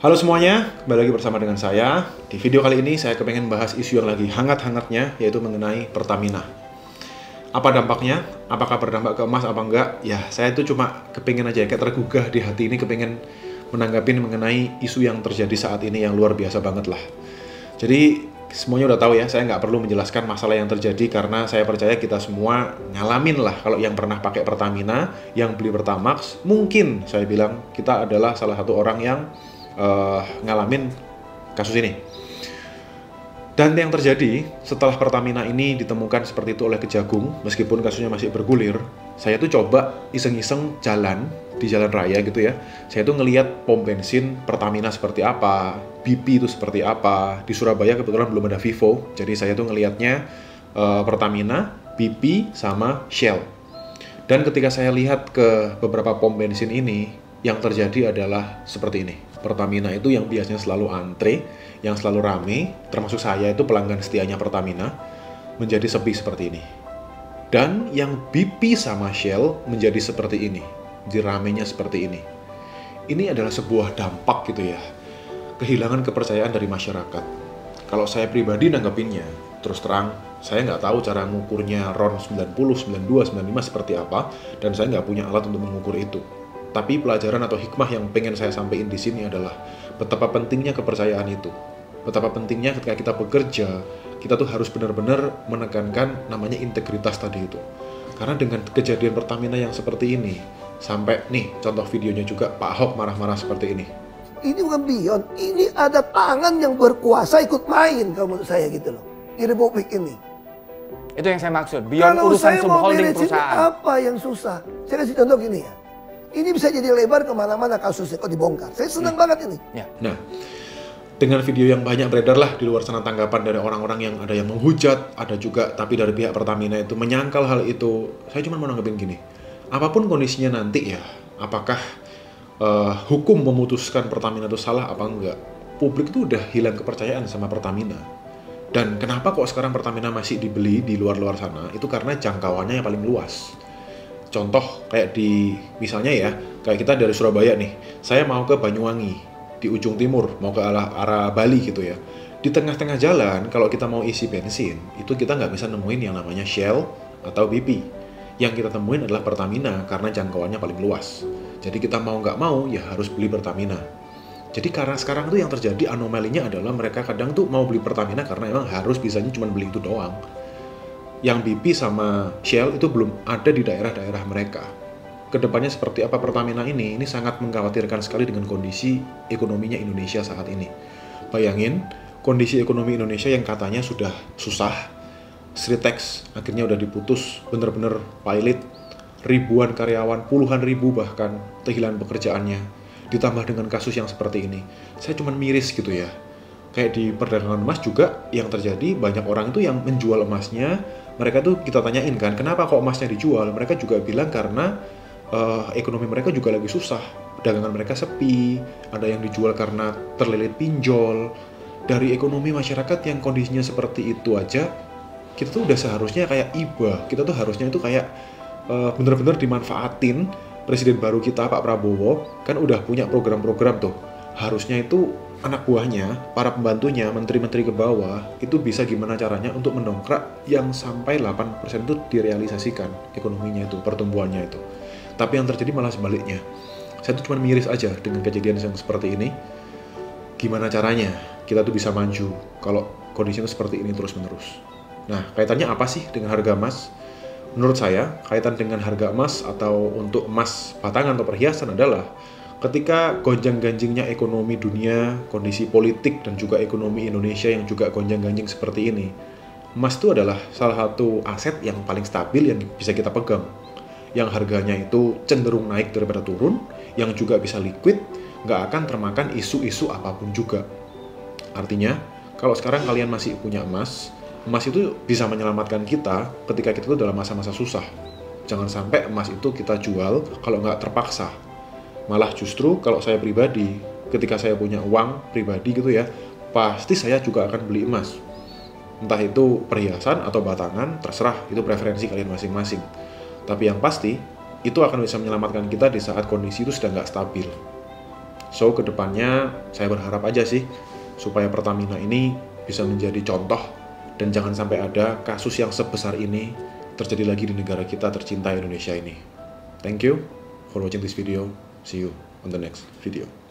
Halo semuanya, kembali lagi bersama dengan saya. Di video kali ini saya kepengen bahas isu yang lagi hangat-hangatnya, yaitu mengenai Pertamina. Apa dampaknya? Apakah berdampak ke emas apa enggak? Ya, saya itu cuma kepengen aja, kayak tergugah di hati ini, kepengen menanggapi mengenai isu yang terjadi saat ini yang luar biasa banget lah. Jadi, semuanya udah tahu ya, saya nggak perlu menjelaskan masalah yang terjadi karena saya percaya kita semua ngalamin lah. Kalau yang pernah pakai Pertamina, yang beli Pertamax, mungkin saya bilang kita adalah salah satu orang yang ngalamin kasus ini. Dan yang terjadi setelah Pertamina ini ditemukan seperti itu oleh Kejagung, meskipun kasusnya masih bergulir, saya tuh coba iseng-iseng jalan di jalan raya gitu ya. Saya tuh ngelihat pom bensin Pertamina seperti apa, BP itu seperti apa. Di Surabaya kebetulan belum ada Vivo, jadi saya tuh ngelihatnya Pertamina, BP, sama Shell. Dan ketika saya lihat ke beberapa pom bensin ini, yang terjadi adalah seperti ini. Pertamina itu yang biasanya selalu antre, yang selalu rame, termasuk saya itu pelanggan setianya Pertamina, menjadi sepi seperti ini. Dan yang BP sama Shell menjadi seperti ini, diramenya seperti ini. Ini adalah sebuah dampak gitu ya, kehilangan kepercayaan dari masyarakat. Kalau saya pribadi nanggepinnya, terus terang, saya nggak tahu cara mengukurnya RON 90, 92, 95 seperti apa, dan saya nggak punya alat untuk mengukur itu. Tapi pelajaran atau hikmah yang pengen saya sampaikan di sini adalah betapa pentingnya kepercayaan itu. Betapa pentingnya ketika kita bekerja, kita tuh harus benar-benar menekankan namanya integritas tadi itu. Karena dengan kejadian Pertamina yang seperti ini, sampai nih contoh videonya juga Pak Ahok marah-marah seperti ini. Ini bukan beyond, ini ada tangan yang berkuasa ikut main kalau menurut saya gitu loh. Di Republik ini. Itu yang saya maksud, beyond Kalau urusan saya mau subholding beresin perusahaan. apa yang susah? Saya kasih contoh gini ya. Ini bisa jadi lebar kemana-mana kasusnya kok dibongkar. Saya senang banget ini. Ya. Nah, dengan video yang banyak beredar lah di luar sana tanggapan dari orang-orang yang ada yang menghujat, ada juga tapi dari pihak Pertamina itu menyangkal hal itu. Saya cuma mau nanggepin gini, apapun kondisinya nanti ya, apakah hukum memutuskan Pertamina itu salah apa enggak, publik itu udah hilang kepercayaan sama Pertamina. Dan kenapa kok sekarang Pertamina masih dibeli di luar-luar sana, itu karena jangkauannya yang paling luas. Contoh kayak di, misalnya ya, kayak kita dari Surabaya nih, saya mau ke Banyuwangi, di ujung timur, mau ke arah Bali gitu ya. Di tengah-tengah jalan, kalau kita mau isi bensin, itu kita nggak bisa nemuin yang namanya Shell atau BP. Yang kita temuin adalah Pertamina, karena jangkauannya paling luas. Jadi kita mau nggak mau, ya harus beli Pertamina. Jadi karena sekarang tuh yang terjadi anomalinya adalah mereka kadang tuh mau beli Pertamina karena emang harus bisanya cuma beli itu doang. Yang BP sama Shell itu belum ada di daerah-daerah mereka. Kedepannya seperti apa Pertamina ini sangat mengkhawatirkan sekali dengan kondisi ekonominya Indonesia saat ini. Bayangin, kondisi ekonomi Indonesia yang katanya sudah susah, Sritex akhirnya udah diputus, bener-bener pilot, ribuan karyawan, puluhan ribu bahkan kehilangan pekerjaannya, ditambah dengan kasus yang seperti ini. Saya cuman miris gitu ya. Kayak di perdagangan emas juga yang terjadi, banyak orang itu yang menjual emasnya, mereka tuh kita tanyain kan, kenapa kok emasnya dijual? Mereka juga bilang karena ekonomi mereka juga lagi susah, dagangan mereka sepi, ada yang dijual karena terlilit pinjol. Dari ekonomi masyarakat yang kondisinya seperti itu aja, kita tuh udah seharusnya kayak iba, kita tuh harusnya itu kayak bener-bener dimanfaatin. Presiden baru kita Pak Prabowo kan udah punya program-program tuh, harusnya itu anak buahnya, para pembantunya, menteri-menteri ke bawah, itu bisa gimana caranya untuk mendongkrak yang sampai 8% itu direalisasikan ekonominya itu, pertumbuhannya itu. Tapi yang terjadi malah sebaliknya. Saya tuh cuma miris aja dengan kejadian yang seperti ini. Gimana caranya kita tuh bisa maju kalau kondisinya seperti ini terus-menerus. Nah, kaitannya apa sih dengan harga emas? Menurut saya, kaitan dengan harga emas atau untuk emas batangan atau perhiasan adalah ketika gonjang-ganjingnya ekonomi dunia, kondisi politik, dan juga ekonomi Indonesia yang juga gonjang-ganjing seperti ini, emas itu adalah salah satu aset yang paling stabil yang bisa kita pegang. Yang harganya itu cenderung naik daripada turun, yang juga bisa liquid, nggak akan termakan isu-isu apapun juga. Artinya, kalau sekarang kalian masih punya emas itu bisa menyelamatkan kita ketika kita itu dalam masa-masa susah. Jangan sampai emas itu kita jual kalau nggak terpaksa. Malah justru kalau saya pribadi, ketika saya punya uang pribadi gitu ya, pasti saya juga akan beli emas. Entah itu perhiasan atau batangan, terserah, itu preferensi kalian masing-masing. Tapi yang pasti, itu akan bisa menyelamatkan kita di saat kondisi itu sedang nggak stabil. So kedepannya saya berharap aja sih supaya Pertamina ini bisa menjadi contoh dan jangan sampai ada kasus yang sebesar ini terjadi lagi di negara kita tercinta Indonesia ini. Thank you for watching this video. See you on the next video.